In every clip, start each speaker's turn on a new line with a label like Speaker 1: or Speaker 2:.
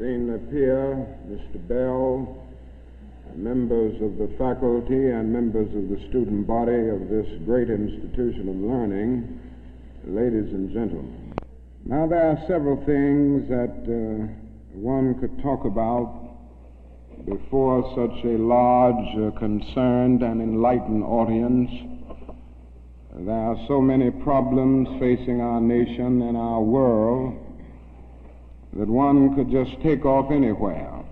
Speaker 1: Dean Napier, Mr. Bell, members of the faculty and members of the student body of this great institution of learning, ladies and gentlemen. Now, there are several things that one could talk about before such a large, concerned, and enlightened audience. There are so many problems facing our nation and our world that one could just take off anywhere.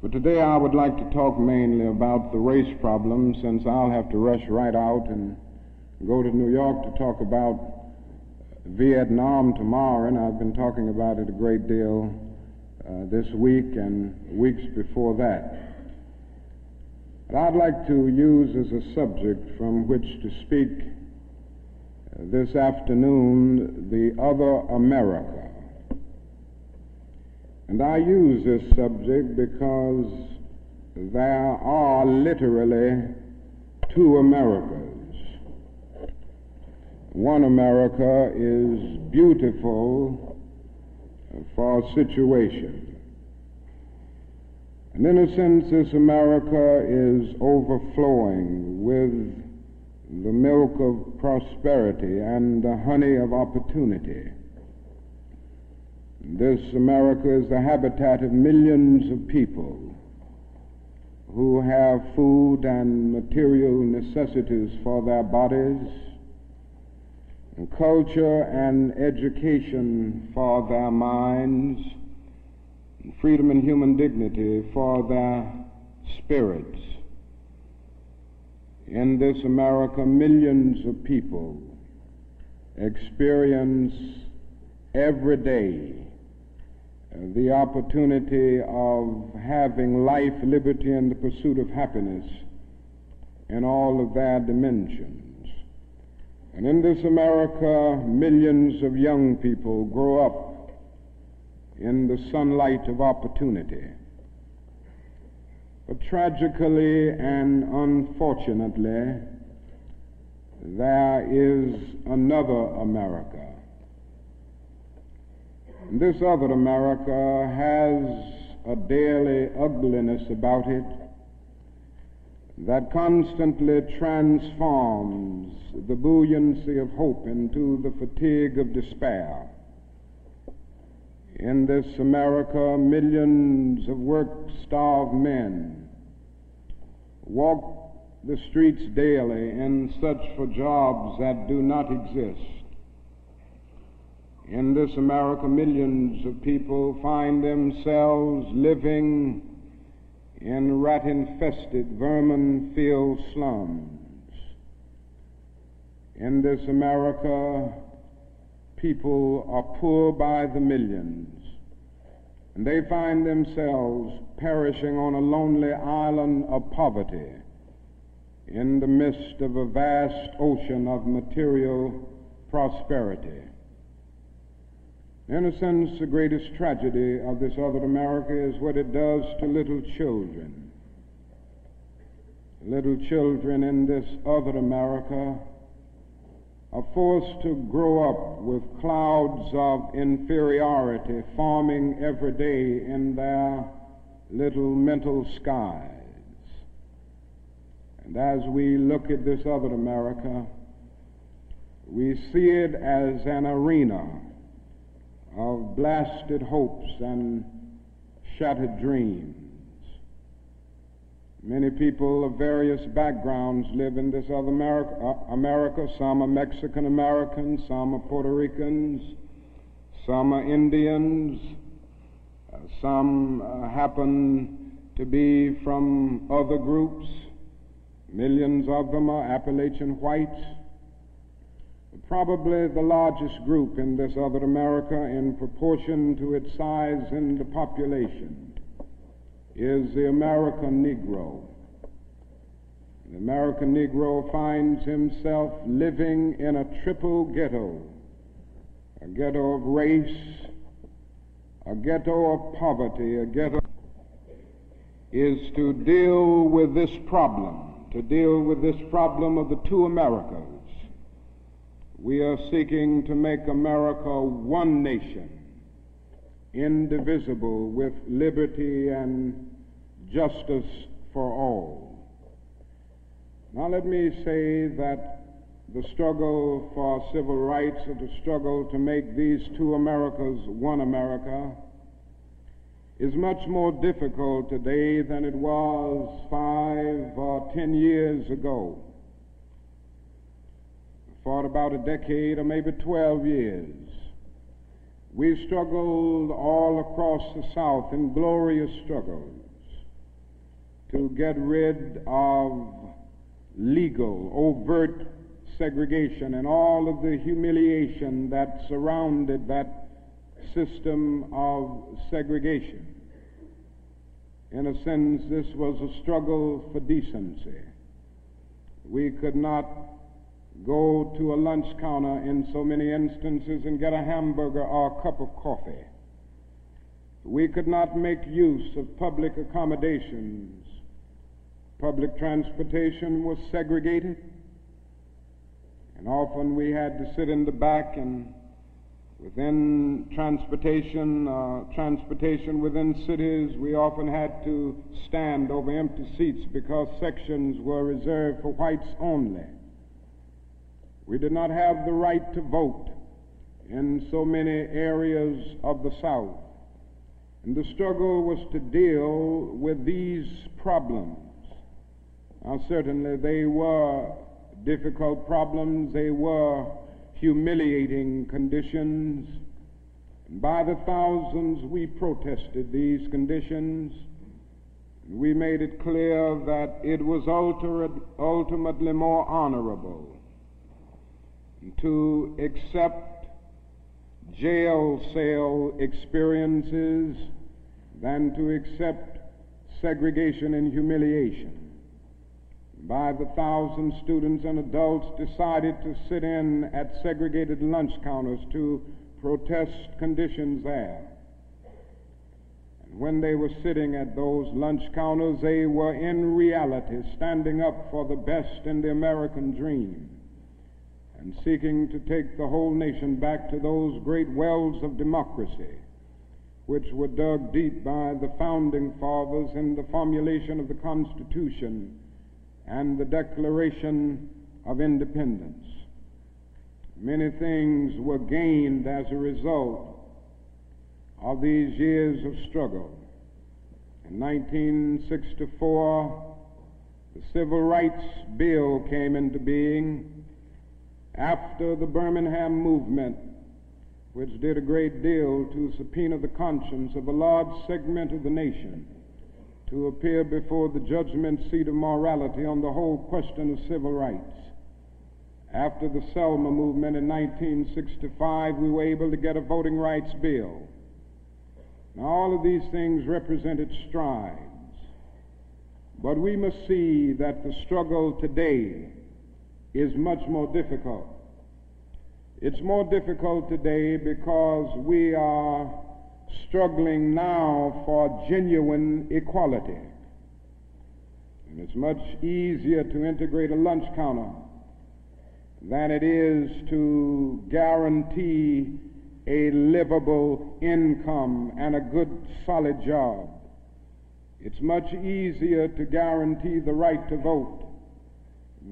Speaker 1: But today I would like to talk mainly about the race problem, since I'll have to rush right out and go to New York to talk about Vietnam tomorrow, and I've been talking about it a great deal this week and weeks before that. But I'd like to use as a subject from which to speak this afternoon the other America. And I use this subject because there are literally two Americas. One America is beautiful for a situation. And in a sense, this America is overflowing with the milk of prosperity and the honey of opportunity. This America is the habitat of millions of people who have food and material necessities for their bodies, and culture and education for their minds, and freedom and human dignity for their spirits. In this America, millions of people experience every day the opportunity of having life, liberty, and the pursuit of happiness in all of their dimensions. And in this America, millions of young people grow up in the sunlight of opportunity. But tragically and unfortunately, there is another America. And this other America has a daily ugliness about it that constantly transforms the buoyancy of hope into the fatigue of despair. In this America, millions of work-starved men walk the streets daily in search for jobs that do not exist. In this America, millions of people find themselves living in rat-infested, vermin-filled slums. In this America, people are poor by the millions, and they find themselves perishing on a lonely island of poverty in the midst of a vast ocean of material prosperity. In a sense, the greatest tragedy of this other America is what it does to little children. Little children in this other America are forced to grow up with clouds of inferiority forming every day in their little mental skies. And as we look at this other America, we see it as an arena of blasted hopes and shattered dreams. Many people of various backgrounds live in this other America. Some are Mexican Americans, some are Puerto Ricans, some are Indians, some happen to be from other groups. Millions of them are Appalachian whites. Probably the largest group in this other America, in proportion to its size in the population, is the American Negro. The American Negro finds himself living in a triple ghetto, a ghetto of race, a ghetto of poverty, a ghetto is to deal with this problem of the two Americas. We are seeking to make America one nation, indivisible, with liberty and justice for all. Now let me say that the struggle for civil rights, or the struggle to make these two Americas one America, is much more difficult today than it was 5 or 10 years ago. For about a decade or maybe 12 years, we struggled all across the South in glorious struggles to get rid of legal, overt segregation and all of the humiliation that surrounded that system of segregation. In a sense, this was a struggle for decency. We could not go to a lunch counter in so many instances and get a hamburger or a cup of coffee. We could not make use of public accommodations. Public transportation was segregated, and often we had to sit in the back, and within transportation within cities, we often had to stand over empty seats because sections were reserved for whites only. We did not have the right to vote in so many areas of the South. And the struggle was to deal with these problems. Now, certainly they were difficult problems. They were humiliating conditions. And by the thousands, we protested these conditions. We made it clear that it was ultimately more honorable to accept jail cell experiences than to accept segregation and humiliation. By the thousands, students and adults decided to sit in at segregated lunch counters to protest conditions there. And when they were sitting at those lunch counters, they were in reality standing up for the best in the American dream and seeking to take the whole nation back to those great wells of democracy which were dug deep by the founding fathers in the formulation of the Constitution and the Declaration of Independence. Many things were gained as a result of these years of struggle. In 1964, the Civil Rights Bill came into being after the Birmingham movement, which did a great deal to subpoena the conscience of a large segment of the nation to appear before the judgment seat of morality on the whole question of civil rights. After the Selma movement in 1965, we were able to get a voting rights bill. Now, all of these things represented strides, but we must see that the struggle today is much more difficult. It's more difficult today because we are struggling now for genuine equality. And it's much easier to integrate a lunch counter than it is to guarantee a livable income and a good, solid job. It's much easier to guarantee the right to vote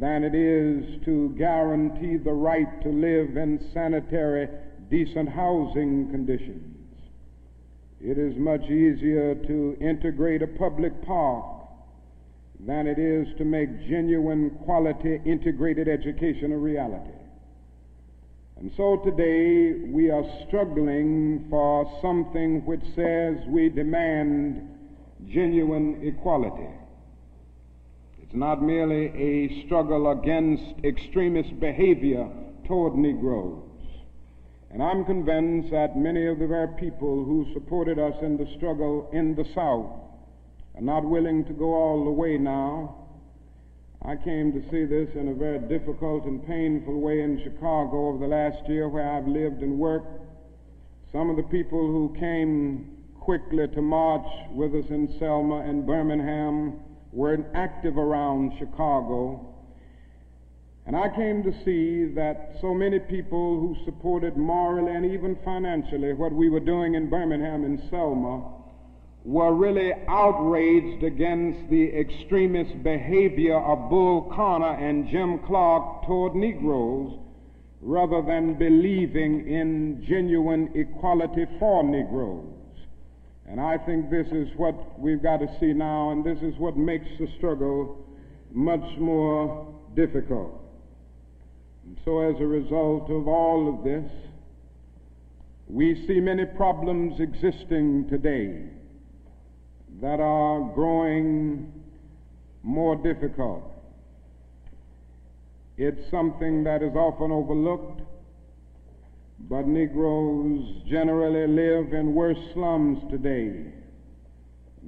Speaker 1: than it is to guarantee the right to live in sanitary, decent housing conditions. It is much easier to integrate a public park than it is to make genuine, quality, integrated education a reality. And so today we are struggling for something which says we demand genuine equality. It's not merely a struggle against extremist behavior toward Negroes. And I'm convinced that many of the very people who supported us in the struggle in the South are not willing to go all the way now. I came to see this in a very difficult and painful way in Chicago over the last year, where I've lived and worked. Some of the people who came quickly to march with us in Selma and Birmingham were active around Chicago, And I came to see that so many people who supported morally and even financially what we were doing in Birmingham and Selma were really outraged against the extremist behavior of Bull Connor and Jim Clark toward Negroes, rather than believing in genuine equality for Negroes. And I think this is what we've got to see now, and this is what makes the struggle much more difficult. And so as a result of all of this, we see many problems existing today that are growing more difficult. It's something that is often overlooked, but Negroes generally live in worse slums today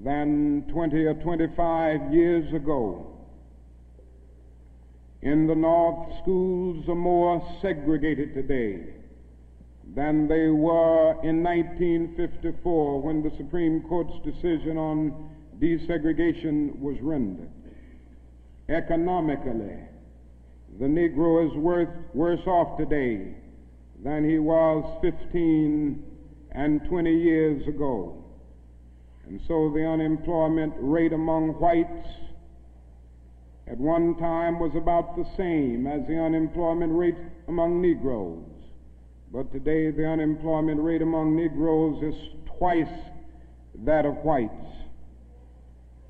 Speaker 1: than 20 or 25 years ago. In the North, schools are more segregated today than they were in 1954 when the Supreme Court's decision on desegregation was rendered. Economically, the Negro is worse off today than he was 15 and 20 years ago. And so the unemployment rate among whites at one time was about the same as the unemployment rate among Negroes. But today the unemployment rate among Negroes is twice that of whites.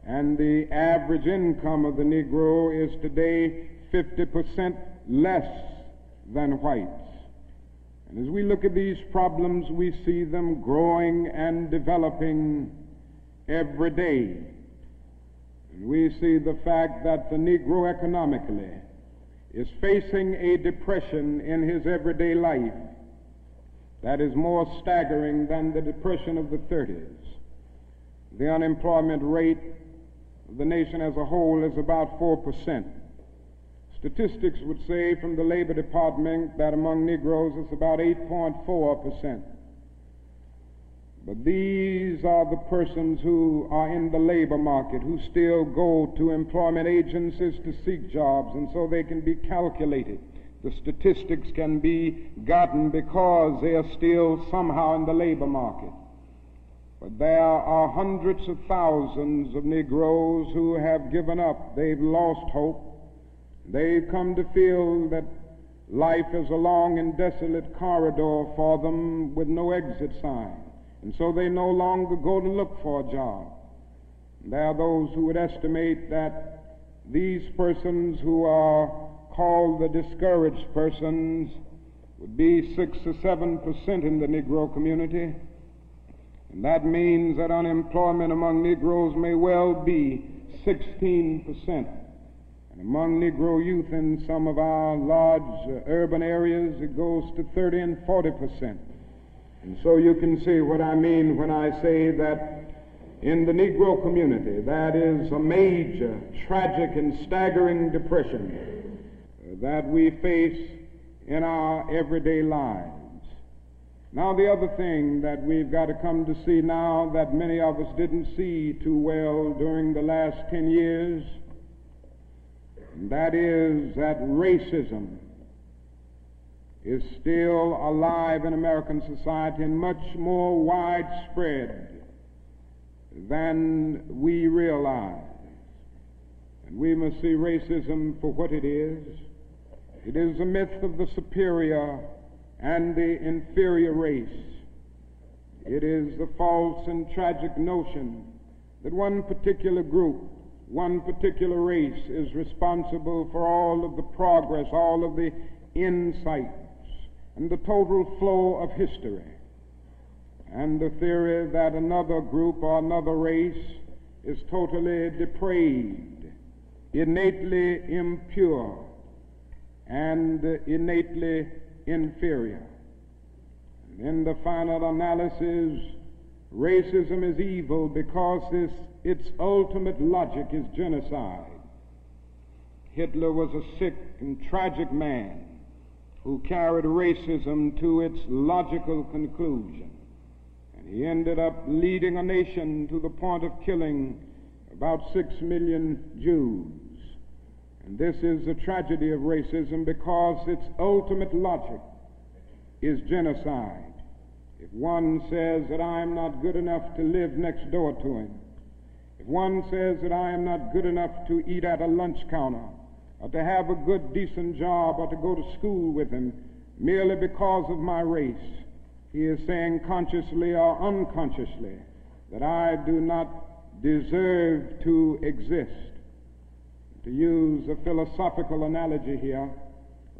Speaker 1: And the average income of the Negro is today 50% less than whites. And as we look at these problems, we see them growing and developing every day. And we see the fact that the Negro economically is facing a depression in his everyday life that is more staggering than the depression of the 30s. The unemployment rate of the nation as a whole is about 4%. Statistics would say from the Labor Department that among Negroes it's about 8.4%. But these are the persons who are in the labor market, who still go to employment agencies to seek jobs, and so they can be calculated. The statistics can be gotten because they are still somehow in the labor market. But there are hundreds of thousands of Negroes who have given up. They've lost hope. They've come to feel that life is a long and desolate corridor for them with no exit sign. And so they no longer go to look for a job. There are those who would estimate that these persons who are called the discouraged persons would be 6 or 7% in the Negro community. And that means that unemployment among Negroes may well be 16%. And among Negro youth in some of our large urban areas, it goes to 30 and 40%. And so you can see what I mean when I say that in the Negro community, that is a major, tragic, and staggering depression that we face in our everyday lives. Now, the other thing that we've got to come to see now that many of us didn't see too well during the last 10 years, and that is that racism is still alive in American society and much more widespread than we realize. And we must see racism for what it is. It is a myth of the superior and the inferior race. It is the false and tragic notion that one particular group, one particular race is responsible for all of the progress, all of the insight, and the total flow of history. And the theory that another group or another race is totally depraved, innately impure, and innately inferior. And in the final analysis, racism is evil because its ultimate logic is genocide. Hitler was a sick and tragic man who carried racism to its logical conclusion. And he ended up leading a nation to the point of killing about 6 million Jews. And this is the tragedy of racism, because its ultimate logic is genocide. If one says that I am not good enough to live next door to him, if one says that I am not good enough to eat at a lunch counter, or to have a good, decent job, or to go to school with him, merely because of my race, he is saying consciously or unconsciously that I do not deserve to exist. To use a philosophical analogy here,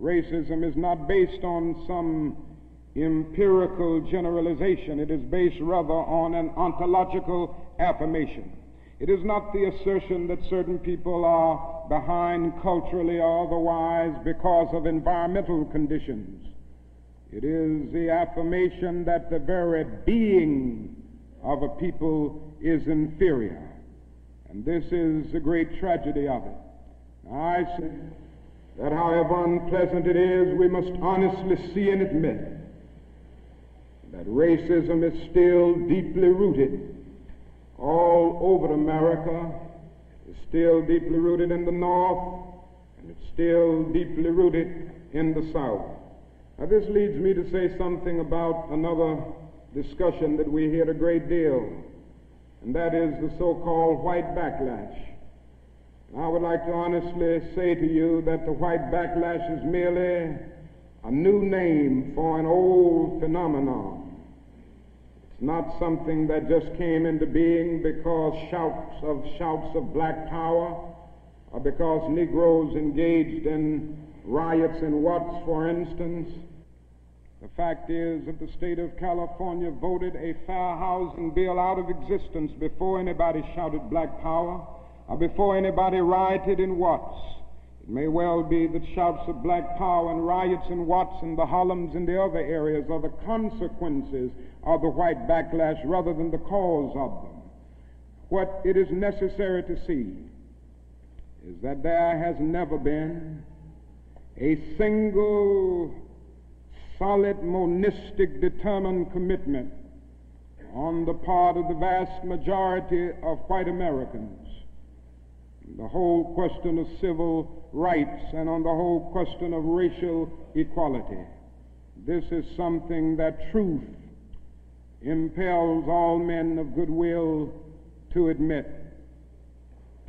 Speaker 1: racism is not based on some empirical generalization. It is based rather on an ontological affirmation. It is not the assertion that certain people are behind culturally or otherwise because of environmental conditions. It is the affirmation that the very being of a people is inferior. And this is the great tragedy of it. I say that however unpleasant it is, we must honestly see and admit that racism is still deeply rooted all over America. It's still deeply rooted in the North, and it's still deeply rooted in the South. Now this leads me to say something about another discussion that we hear a great deal, and that is the so-called white backlash. I would like to honestly say to you that the white backlash is merely a new name for an old phenomenon. It's not something that just came into being because shouts of black power, or because Negroes engaged in riots in Watts, for instance. The fact is that the state of California voted a fair housing bill out of existence before anybody shouted black power, or before anybody rioted in Watts. It may well be that shouts of black power and riots in Watts and the Harlems and the other areas are the consequences of the white backlash rather than the cause of them. What it is necessary to see is that there has never been a single solid, monistic, determined commitment on the part of the vast majority of white Americans, the whole question of civil rights and on the whole question of racial equality. This is something that truth impels all men of goodwill to admit.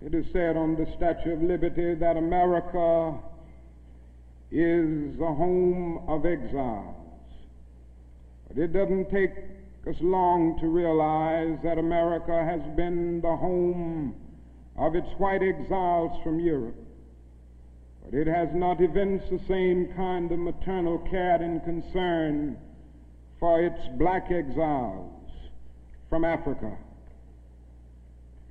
Speaker 1: It is said on the Statue of Liberty that America is the home of exiles. But it doesn't take us long to realize that America has been the home of its white exiles from Europe, but it has not evinced the same kind of maternal care and concern for its black exiles from Africa.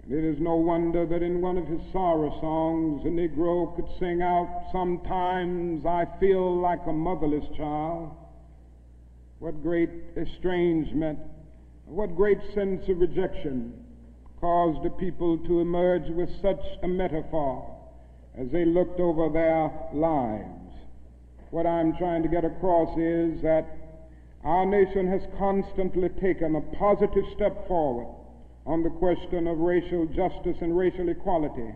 Speaker 1: And it is no wonder that in one of his sorrow songs, a Negro could sing out, "Sometimes I feel like a motherless child." What great estrangement, what great sense of rejection caused the people to emerge with such a metaphor as they looked over their lives. What I'm trying to get across is that our nation has constantly taken a positive step forward on the question of racial justice and racial equality.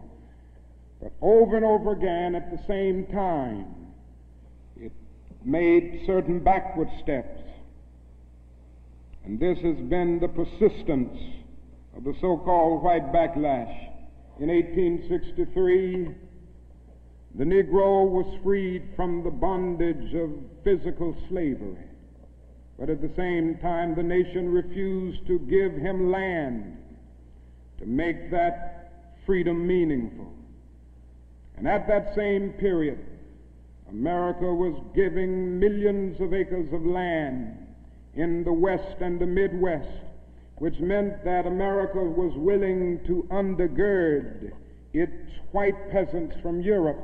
Speaker 1: But over and over again at the same time, it made certain backward steps. And this has been the persistence of the so-called white backlash. In 1863, the Negro was freed from the bondage of physical slavery. But at the same time, the nation refused to give him land to make that freedom meaningful. And at that same period, America was giving millions of acres of land in the West and the Midwest, which meant that America was willing to undergird its white peasants from Europe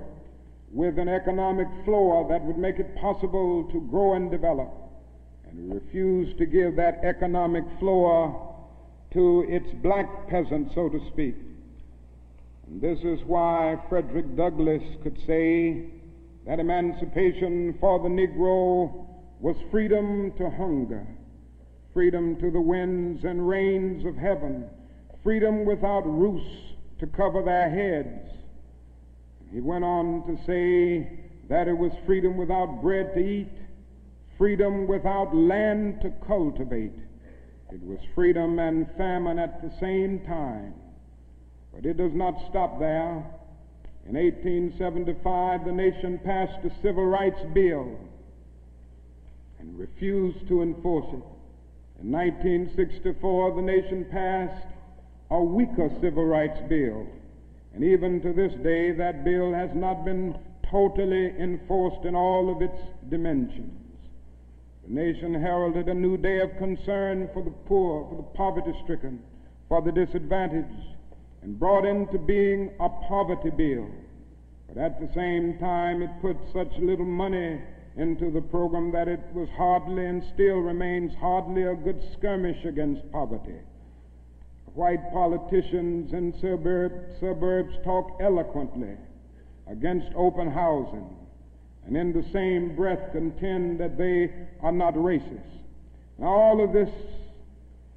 Speaker 1: with an economic floor that would make it possible to grow and develop. And refused to give that economic floor to its black peasants, so to speak. And this is why Frederick Douglass could say that emancipation for the Negro was freedom to hunger, freedom to the winds and rains of heaven, freedom without roofs to cover their heads. He went on to say that it was freedom without bread to eat, freedom without land to cultivate. It was freedom and famine at the same time. But it does not stop there. In 1875, the nation passed the Civil Rights Bill and refused to enforce it. In 1964, the nation passed a weaker Civil Rights Bill. And even to this day, that bill has not been totally enforced in all of its dimensions. The nation heralded a new day of concern for the poor, for the poverty-stricken, for the disadvantaged, and brought into being a poverty bill. But at the same time, it put such little money into the program that it was hardly and still remains hardly a good skirmish against poverty. White politicians in suburbs talk eloquently against open housing, and in the same breath contend that they are not racist. And all of this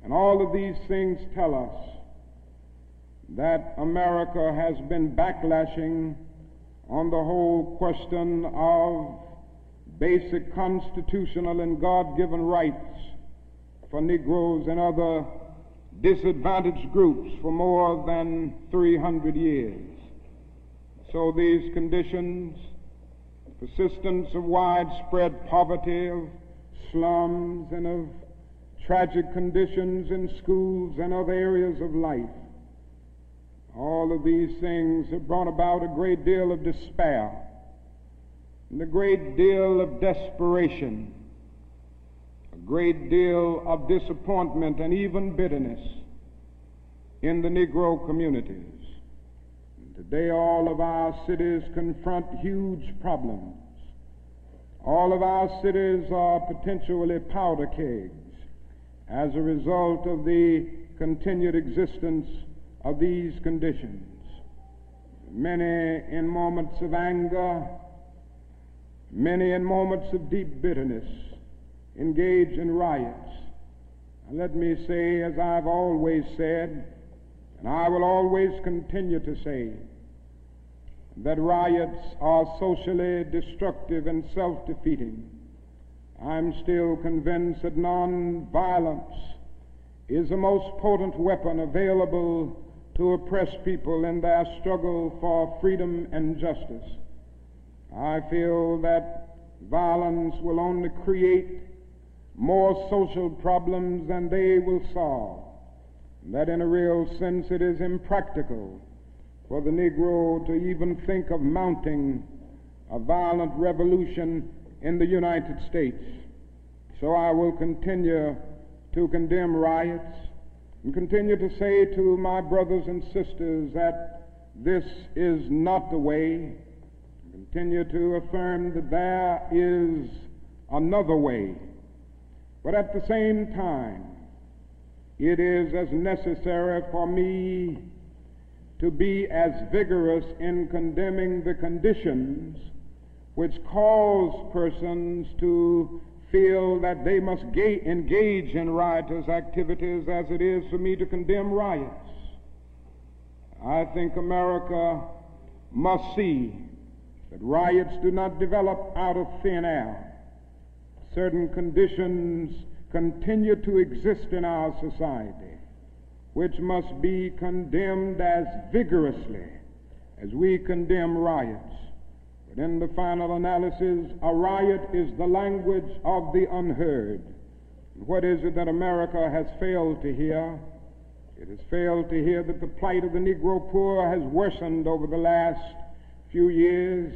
Speaker 1: and all of these things tell us that America has been backlashing on the whole question of basic constitutional and God-given rights for Negroes and other disadvantaged groups for more than 300 years. So these conditions, persistence of widespread poverty, of slums, and of tragic conditions in schools and other areas of life, all of these things have brought about a great deal of despair and a great deal of desperation, a great deal of disappointment and even bitterness in the Negro communities. And today all of our cities confront huge problems. All of our cities are potentially powder kegs as a result of the continued existence of these conditions. Many in moments of anger, many in moments of deep bitterness, engage in riots. And let me say, as I've always said, and I will always continue to say, that riots are socially destructive and self-defeating. I'm still convinced that nonviolence is the most potent weapon available to oppress people in their struggle for freedom and justice. I feel that violence will only create more social problems than they will solve, and that in a real sense it is impractical for the Negro to even think of mounting a violent revolution in the United States. So I will continue to condemn riots and continue to say to my brothers and sisters that this is not the way. Continue to affirm that there is another way. But at the same time, it is as necessary for me to be as vigorous in condemning the conditions which cause persons to feel that they must engage in riotous activities as it is for me to condemn riots. I think America must see that riots do not develop out of thin air. Certain conditions continue to exist in our society, which must be condemned as vigorously as we condemn riots. But in the final analysis, a riot is the language of the unheard. And what is it that America has failed to hear? It has failed to hear that the plight of the Negro poor has worsened over the last few years.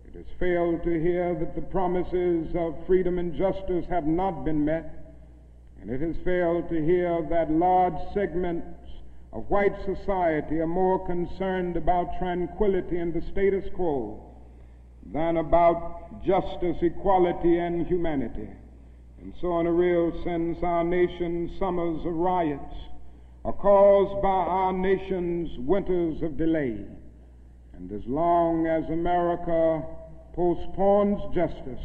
Speaker 1: It has failed to hear that the promises of freedom and justice have not been met. And it has failed to hear that large segments of white society are more concerned about tranquility and the status quo than about justice, equality, and humanity. And so in a real sense, our nation's summers of riots are caused by our nation's winters of delay. And as long as America postpones justice,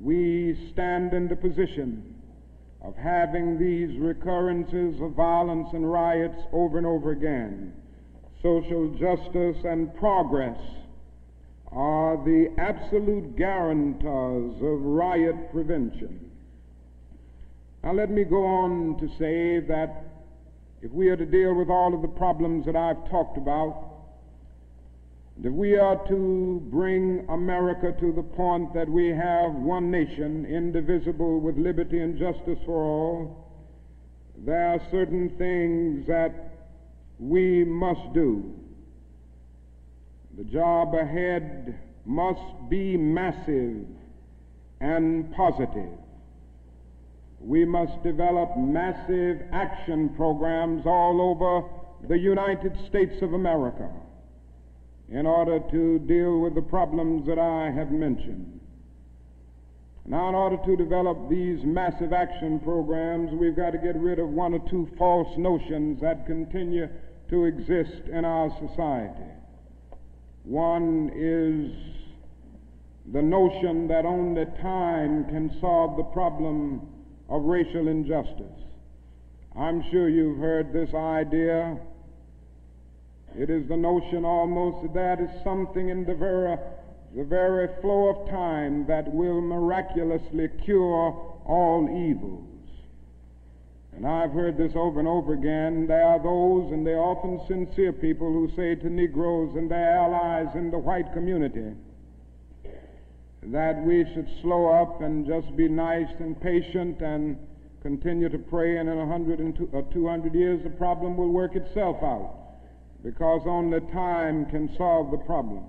Speaker 1: we stand in the position of having these recurrences of violence and riots over and over again. social justice, and progress are the absolute guarantors of riot prevention. Now let me go on to say that if we are to deal with all of the problems that I've talked about, if we are to bring America to the point that we have one nation, indivisible, with liberty and justice for all, there are certain things that we must do. The job ahead must be massive and positive. We must develop massive action programs all over the United States of America in order to deal with the problems that I have mentioned. Now, in order to develop these massive action programs, we've got to get rid of one or two false notions that continue to exist in our society. One is the notion that only time can solve the problem of racial injustice. I'm sure you've heard this idea. It is the notion almost that is something in the very flow of time that will miraculously cure all evils. And I've heard this over and over again. There are those, and they're often sincere people, who say to Negroes and their allies in the white community that we should slow up and just be nice and patient and continue to pray, and in 100 or 200 years the problem will work itself out, because only time can solve the problem.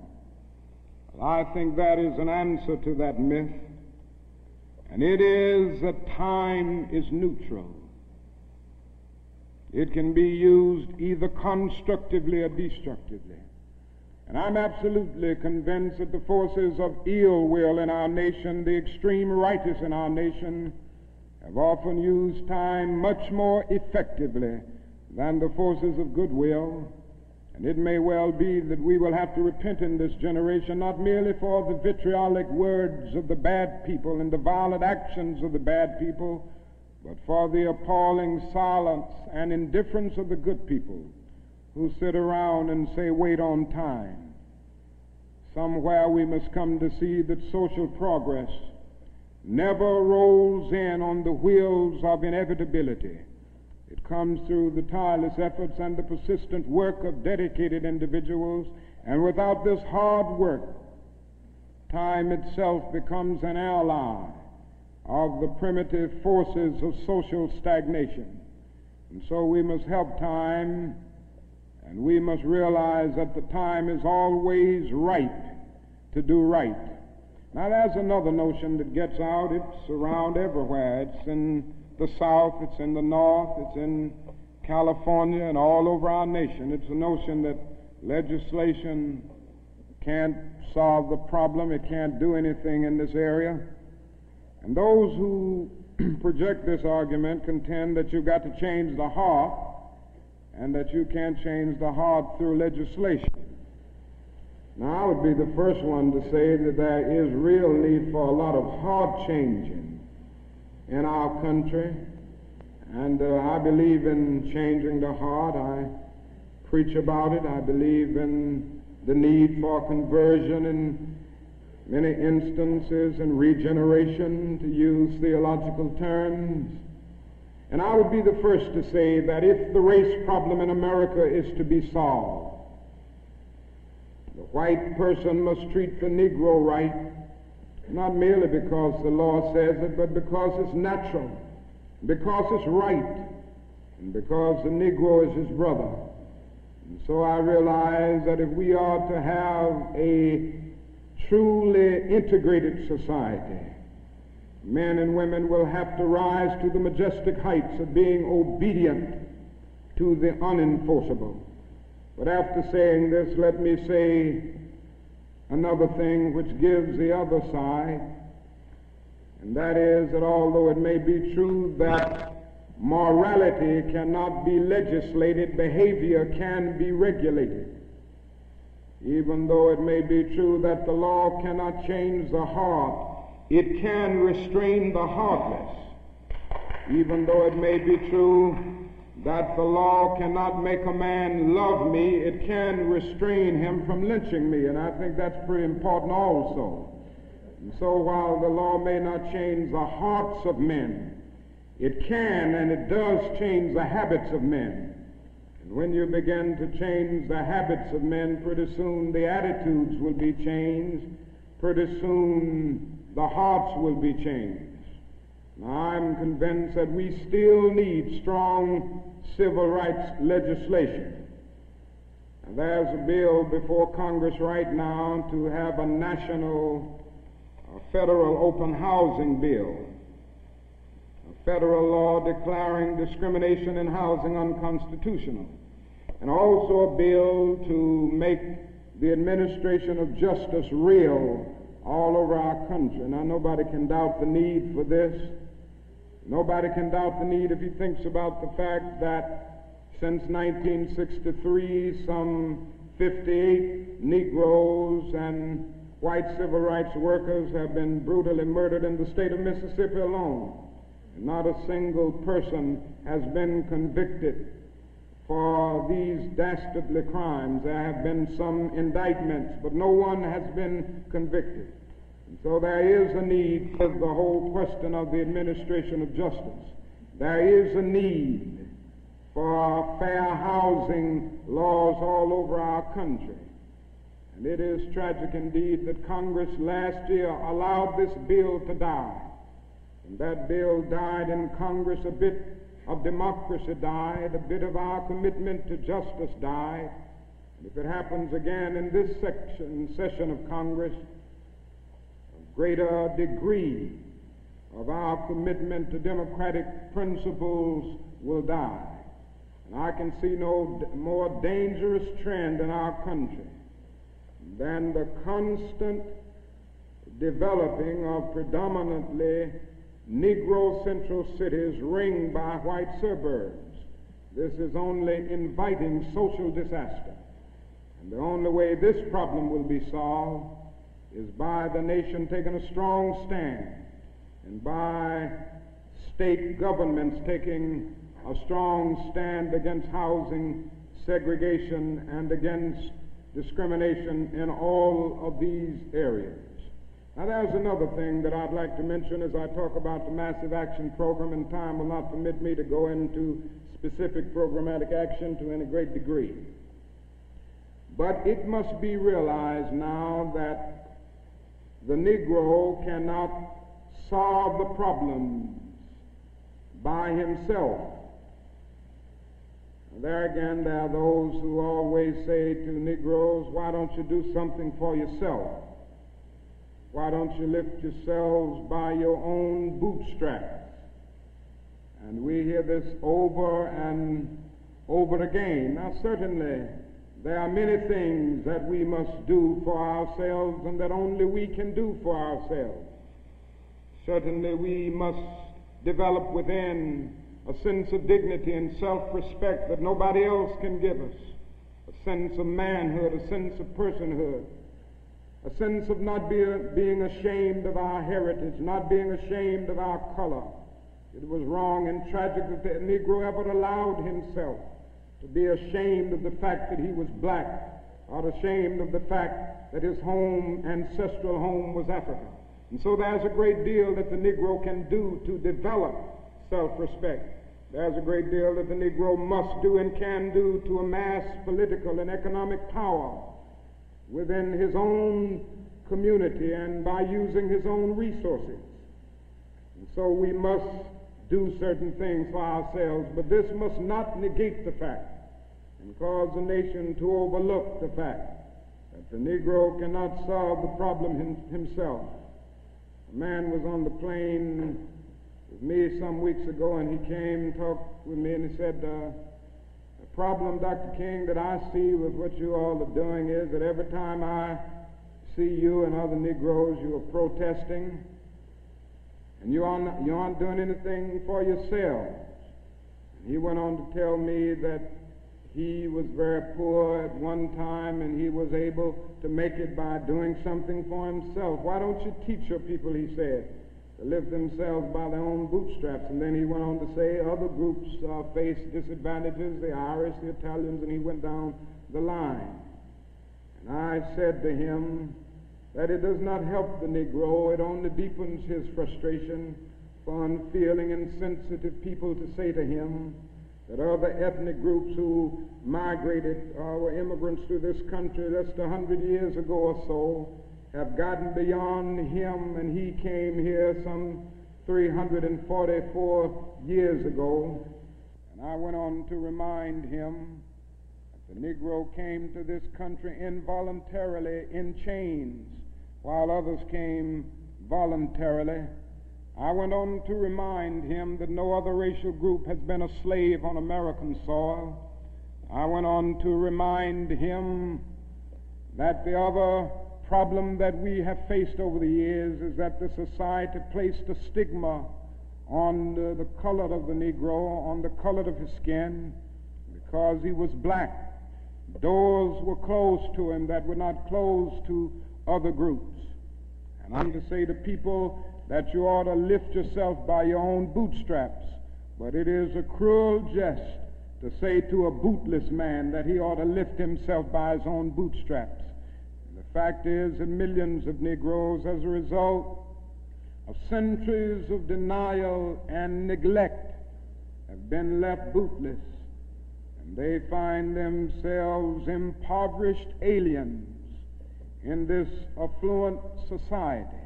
Speaker 1: I think that is an answer to that myth, and it is that time is neutral. It can be used either constructively or destructively. And I'm absolutely convinced that the forces of ill will in our nation, the extreme righteous in our nation, have often used time much more effectively than the forces of goodwill. And it may well be that we will have to repent in this generation, not merely for the vitriolic words of the bad people and the violent actions of the bad people, but for the appalling silence and indifference of the good people who sit around and say, wait on time. Somewhere we must come to see that social progress never rolls in on the wheels of inevitability. It comes through the tireless efforts and the persistent work of dedicated individuals, and without this hard work, time itself becomes an ally of the primitive forces of social stagnation. And so we must help time, and we must realize that the time is always right to do right. Now there's another notion that gets out. It's around everywhere. It's in the South, it's in the North, it's in California, and all over our nation. It's the notion that legislation can't solve the problem. It can't do anything in this area. And those who project this argument contend that you've got to change the heart, and that you can't change the heart through legislation. Now, I would be the first one to say that there is real need for a lot of heart changing in our country, and I believe in changing the heart. I preach about it. I believe in the need for conversion in many instances, and regeneration, to use theological terms. And I would be the first to say that if the race problem in America is to be solved, the white person must treat the Negro right, not merely because the law says it, but because it's natural, because it's right, and because the Negro is his brother. And so I realize that if we are to have a truly integrated society, men and women will have to rise to the majestic heights of being obedient to the unenforceable. But after saying this, let me say another thing which gives the other side, and that is that although it may be true that morality cannot be legislated, behavior can be regulated. Even though it may be true that the law cannot change the heart, it can restrain the heartless. Even though it may be true that the law cannot make a man love me, it can restrain him from lynching me, and I think that's pretty important also. And so while the law may not change the hearts of men, it can and it does change the habits of men. And when you begin to change the habits of men, pretty soon the attitudes will be changed, pretty soon the hearts will be changed. Now, I'm convinced that we still need strong civil rights legislation. And there's a bill before Congress right now to have a national federal open housing bill, a federal law declaring discrimination in housing unconstitutional, and also a bill to make the administration of justice real all over our country. Now, nobody can doubt the need for this. Nobody can doubt the need if he thinks about the fact that since 1963, some 58 Negroes and white civil rights workers have been brutally murdered in the state of Mississippi alone. And not a single person has been convicted for these dastardly crimes. There have been some indictments, but no one has been convicted. And so there is a need for the whole question of the administration of justice. There is a need for fair housing laws all over our country. And it is tragic indeed that Congress last year allowed this bill to die. And that bill died in Congress. A bit of democracy died, a bit of our commitment to justice died. And if it happens again in this session of Congress, greater degree of our commitment to democratic principles will die. And I can see no more dangerous trend in our country than the constant developing of predominantly Negro central cities ringed by white suburbs. This is only inviting social disaster. And the only way this problem will be solved is by the nation taking a strong stand and by state governments taking a strong stand against housing segregation and against discrimination in all of these areas. Now, there's another thing that I'd like to mention as I talk about the Massive Action Program, and time will not permit me to go into specific programmatic action to any great degree. But it must be realized now that the Negro cannot solve the problems by himself. There again, there are those who always say to Negroes, why don't you do something for yourself? Why don't you lift yourselves by your own bootstraps? And we hear this over and over again. Now, certainly, there are many things that we must do for ourselves and that only we can do for ourselves. Certainly we must develop within a sense of dignity and self-respect that nobody else can give us, a sense of manhood, a sense of personhood, a sense of not being ashamed of our heritage, not being ashamed of our color. It was wrong and tragic that the Negro ever allowed himself to be ashamed of the fact that he was black, or ashamed of the fact that his ancestral home was Africa. And so there's a great deal that the Negro can do to develop self-respect. There's a great deal that the Negro must do and can do to amass political and economic power within his own community and by using his own resources. And so we must do certain things for ourselves, but this must not negate the fact and cause the nation to overlook the fact that the Negro cannot solve the problem himself. A man was on the plane with me some weeks ago, and he came and talked with me, and he said, the problem, Dr. King, that I see with what you all are doing is that every time I see you and other Negroes, you are protesting, and you aren't doing anything for yourselves. And he went on to tell me that he was very poor at one time and he was able to make it by doing something for himself. Why don't you teach your people, he said, to lift themselves by their own bootstraps. And then he went on to say other groups face disadvantages, the Irish, the Italians, and he went down the line. And I said to him that it does not help the Negro, it only deepens his frustration for unfeeling and sensitive people to say to him that other ethnic groups who migrated or were immigrants to this country just 100 years ago or so have gotten beyond him, and he came here some 344 years ago. And I went on to remind him that the Negro came to this country involuntarily in chains, while others came voluntarily. I went on to remind him that no other racial group has been a slave on American soil. I went on to remind him that the other problem that we have faced over the years is that the society placed a stigma on the color of the Negro, on the color of his skin, because he was black. Doors were closed to him that were not closed to other groups. And I'm to say to people that you ought to lift yourself by your own bootstraps, but it is a cruel jest to say to a bootless man that he ought to lift himself by his own bootstraps. The fact is that millions of Negroes, as a result of centuries of denial and neglect, have been left bootless, and they find themselves impoverished aliens in this affluent society.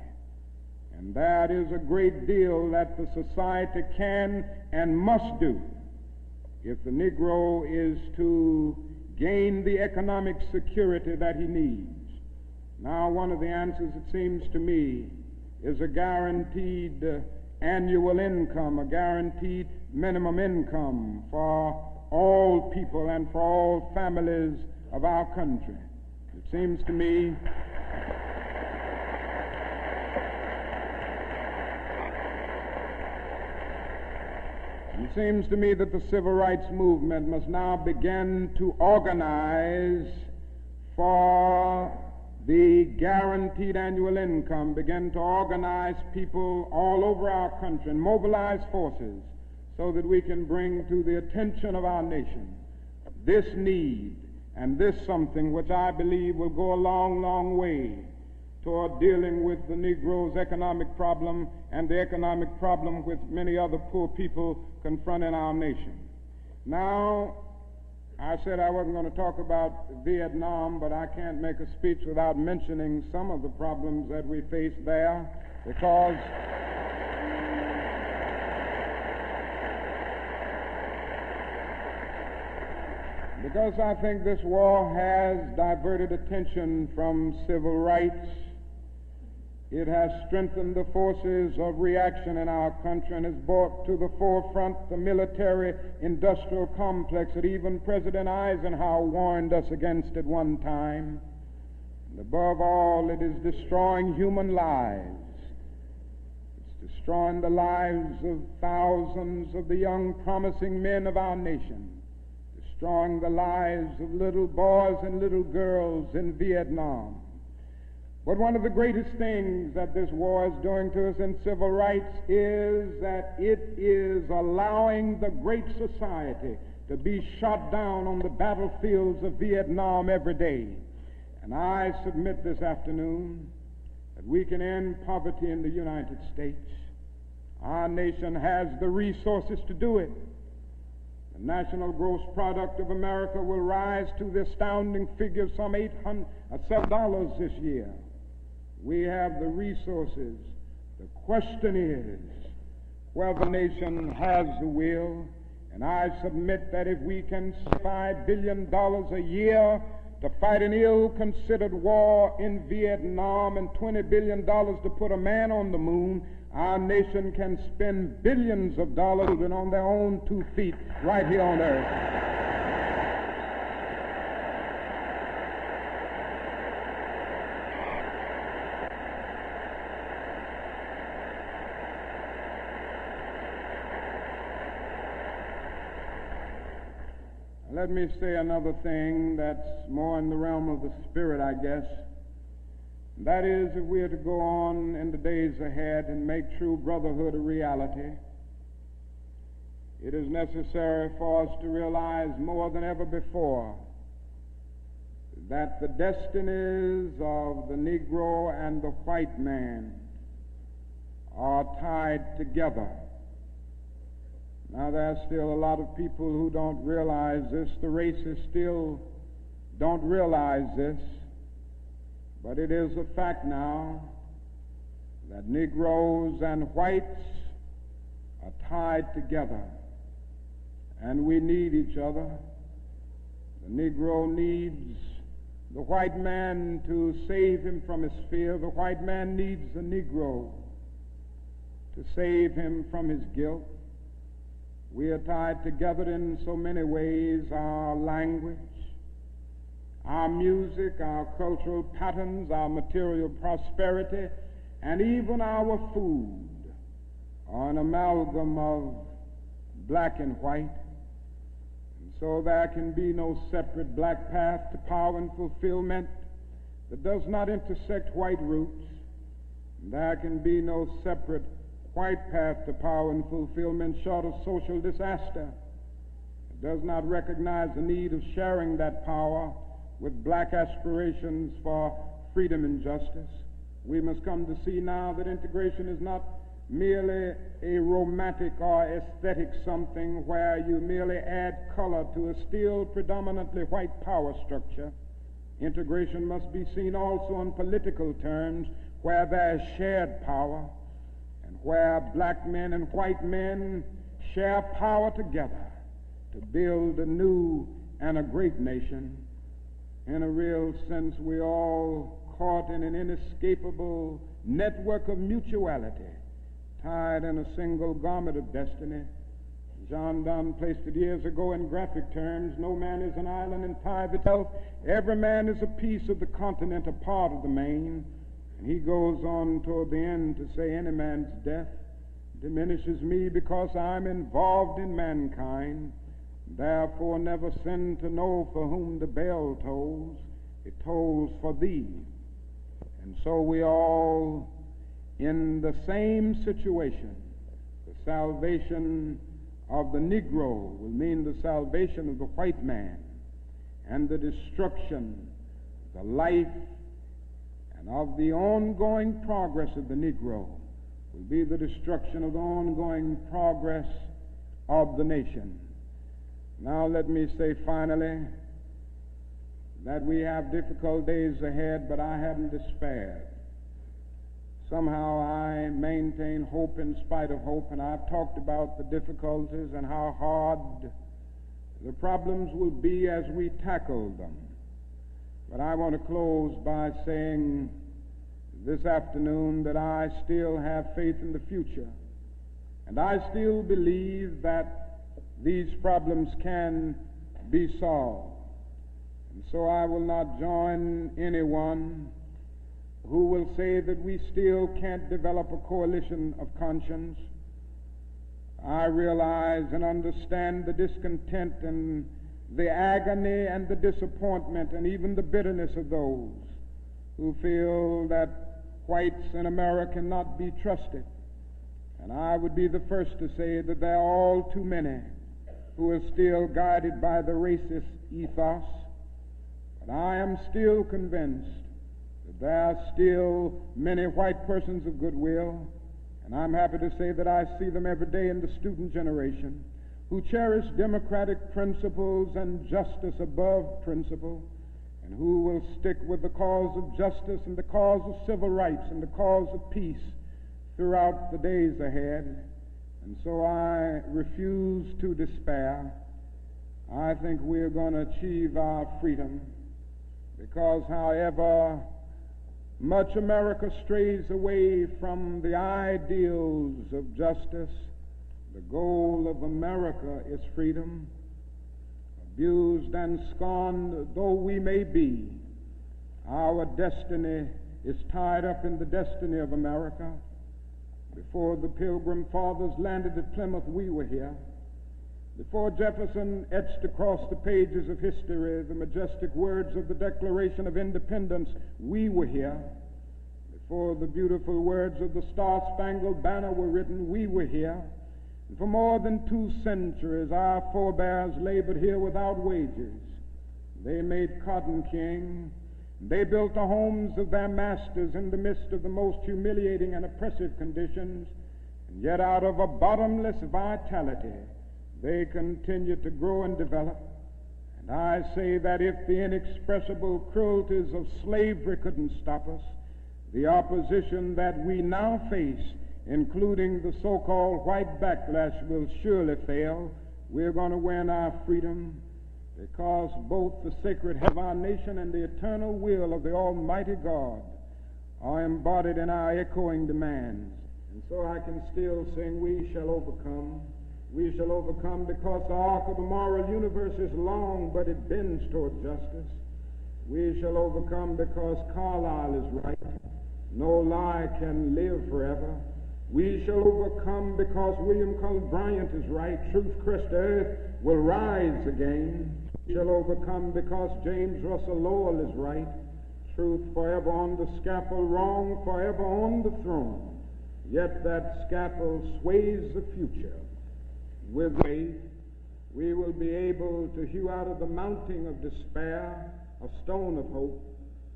Speaker 1: And that is a great deal that the society can and must do if the Negro is to gain the economic security that he needs. Now, one of the answers, it seems to me, is a guaranteed annual income, a guaranteed minimum income for all people and for all families of our country. It seems to me that the civil rights movement must now begin to organize for the guaranteed annual income, begin to organize people all over our country and mobilize forces so that we can bring to the attention of our nation this need and this something which I believe will go a long, long way toward dealing with the Negro's economic problem and the economic problem with many other poor people confronting our nation. Now, I said I wasn't going to talk about Vietnam, but I can't make a speech without mentioning some of the problems that we face there, because I think this war has diverted attention from civil rights. It has strengthened the forces of reaction in our country and has brought to the forefront the military-industrial complex that even President Eisenhower warned us against at one time. And above all, it is destroying human lives. It's destroying the lives of thousands of the young, promising men of our nation, destroying the lives of little boys and little girls in Vietnam. But one of the greatest things that this war is doing to us in civil rights is that it is allowing the great society to be shot down on the battlefields of Vietnam every day. And I submit this afternoon that we can end poverty in the United States. Our nation has the resources to do it. The national gross product of America will rise to the astounding figure of some $7 this year. We have the resources. The question is whether the nation has the will. And I submit that if we can spend $5 billion a year to fight an ill-considered war in Vietnam and $20 billion to put a man on the moon, our nation can spend billions of dollars on their own 2 feet right here on earth. Let me say another thing that's more in the realm of the spirit, I guess. That is, if we are to go on in the days ahead and make true brotherhood a reality, it is necessary for us to realize more than ever before that the destinies of the Negro and the white man are tied together. Now, there's still a lot of people who don't realize this. The races still don't realize this. But it is a fact now that Negroes and whites are tied together, and we need each other. The Negro needs the white man to save him from his fear. The white man needs the Negro to save him from his guilt. We are tied together in so many ways: our language, our music, our cultural patterns, our material prosperity, and even our food are an amalgam of black and white. And so there can be no separate black path to power and fulfillment that does not intersect white roots. And there can be no separate white path to power and fulfillment short of social disaster. It does not recognize the need of sharing that power with black aspirations for freedom and justice. We must come to see now that integration is not merely a romantic or aesthetic something where you merely add color to a still predominantly white power structure. Integration must be seen also in political terms, where there is shared power and where black men and white men share power together to build a new and a great nation. In a real sense, we're all caught in an inescapable network of mutuality, tied in a single garment of destiny. John Donne placed it years ago in graphic terms: no man is an island entire itself. Every man is a piece of the continent, a part of the main. And he goes on toward the end to say, any man's death diminishes me because I'm involved in mankind. Therefore never sin to know for whom the bell tolls. It tolls for thee. And so we all in the same situation. The salvation of the Negro will mean the salvation of the white man, and the destruction, the life, and of the ongoing progress of the Negro will be the destruction of the ongoing progress of the nation. Now let me say finally that we have difficult days ahead, but I haven't despaired. Somehow I maintain hope in spite of hope, and I've talked about the difficulties and how hard the problems will be as we tackle them. But I want to close by saying this afternoon that I still have faith in the future, and I still believe that these problems can be solved. And so I will not join anyone who will say that we still can't develop a coalition of conscience. I realize and understand the discontent and the agony and the disappointment and even the bitterness of those who feel that whites in America cannot be trusted. And I would be the first to say that there are all too many who are still guided by the racist ethos. But I am still convinced that there are still many white persons of goodwill, and I'm happy to say that I see them every day in the student generation, who cherish democratic principles and justice above principle, and who will stick with the cause of justice and the cause of civil rights and the cause of peace throughout the days ahead. And so I refuse to despair. I think we're going to achieve our freedom, because however much America strays away from the ideals of justice, the goal of America is freedom. Abused and scorned though we may be, our destiny is tied up in the destiny of America. Before the Pilgrim Fathers landed at Plymouth, we were here. Before Jefferson etched across the pages of history the majestic words of the Declaration of Independence, we were here. before the beautiful words of the Star-Spangled Banner were written, we were here. And for more than 2 centuries, our forebears labored here without wages. They made cotton king. They built the homes of their masters in the midst of the most humiliating and oppressive conditions. And yet out of a bottomless vitality, they continued to grow and develop. And I say that if the inexpressible cruelties of slavery couldn't stop us, the opposition that we now face, including the so-called white backlash, will surely fail. We're going to win our freedom, because both the sacred head of our nation and the eternal will of the Almighty God are embodied in our echoing demands. And so I can still sing, we shall overcome. We shall overcome because the arc of the moral universe is long, but it bends toward justice. We shall overcome because Carlyle is right. No lie can live forever. We shall overcome because William Cullen Bryant is right. Truth crushed earth will rise again. We shall overcome because James Russell Lowell is right. Truth forever on the scaffold, wrong forever on the throne. Yet that scaffold sways the future. With faith, we will be able to hew out of the mounting of despair a stone of hope.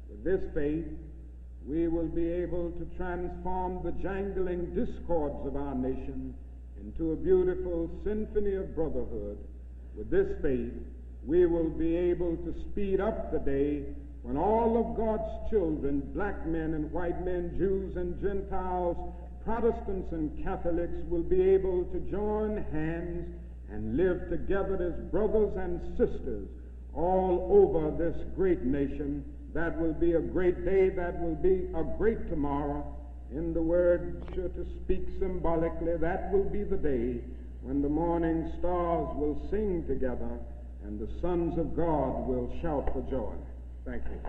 Speaker 1: With this faith, we will be able to transform the jangling discords of our nation into a beautiful symphony of brotherhood. With this faith, we will be able to speed up the day when all of God's children, black men and white men, Jews and Gentiles, Protestants and Catholics, will be able to join hands and live together as brothers and sisters all over this great nation. That will be a great day. That will be a great tomorrow. In the word, to speak symbolically, that will be the day when the morning stars will sing together and the sons of God will shout for joy. Thank you.